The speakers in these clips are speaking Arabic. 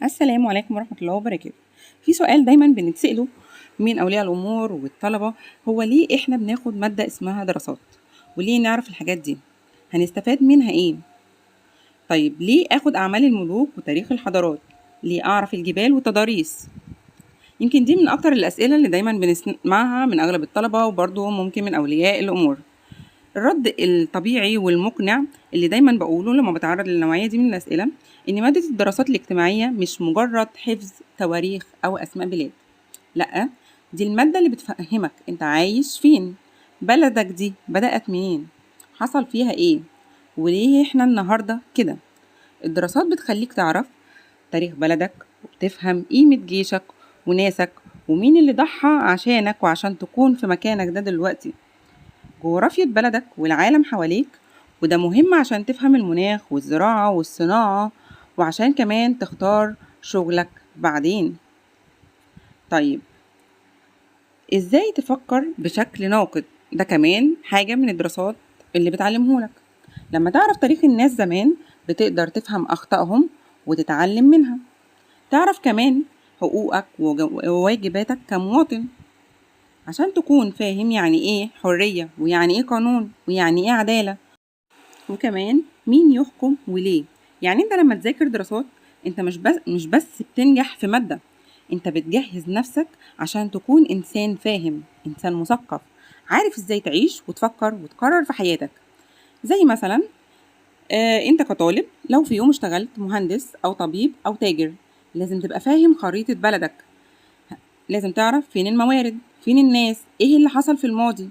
السلام عليكم ورحمة الله وبركاته. في سؤال دايما بنتسأله من أولياء الأمور والطلبة، هو ليه إحنا بناخد مادة اسمها دراسات؟ وليه نعرف الحاجات دي؟ هنستفاد منها إيه؟ طيب ليه آخد أعمال الملوك وتاريخ الحضارات؟ ليه أعرف الجبال والتضاريس؟ يمكن دي من أكتر الأسئلة اللي دايما بنسمعها من أغلب الطلبة وبرضه ممكن من أولياء الأمور. الرد الطبيعي والمقنع اللي دايما بقوله لما بتعرض للنوعية دي من الأسئلة، إن مادة الدراسات الاجتماعية مش مجرد حفظ تواريخ أو أسماء بلاد، لأ، دي المادة اللي بتفهمك أنت عايش فين، بلدك دي بدأت منين، حصل فيها إيه، وليه إحنا النهاردة كده. الدراسات بتخليك تعرف تاريخ بلدك، وبتفهم قيمة جيشك وناسك، ومين اللي ضحى عشانك وعشان تكون في مكانك ده دلوقتي. جغرافية بلدك والعالم حواليك، وده مهم عشان تفهم المناخ والزراعة والصناعة، وعشان كمان تختار شغلك بعدين. طيب ازاي تفكر بشكل ناقد؟ ده كمان حاجة من الدراسات اللي بتعلمهولك. لما تعرف تاريخ الناس زمان بتقدر تفهم أخطائهم وتتعلم منها، تعرف كمان حقوقك وواجباتك كمواطن، عشان تكون فاهم يعني ايه حرية ويعني ايه قانون ويعني ايه عدالة، وكمان مين يحكم وليه. يعني انت لما تذاكر دراسات، انت مش بس بتنجح في مادة، انت بتجهز نفسك عشان تكون انسان فاهم، انسان مثقف، عارف ازاي تعيش وتفكر وتقرر في حياتك. زي مثلا انت كطالب لو في يوم اشتغلت مهندس او طبيب او تاجر، لازم تبقى فاهم خريطة بلدك، لازم تعرف فين الموارد، فين الناس، ايه اللي حصل في الماضي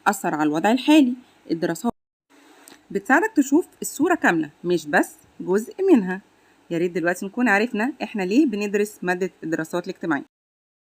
أثر على الوضع الحالي. الدراسات بتساعدك تشوف الصورة كاملة مش بس جزء منها. يا ريت دلوقتي نكون عرفنا احنا ليه بندرس مادة الدراسات الاجتماعية.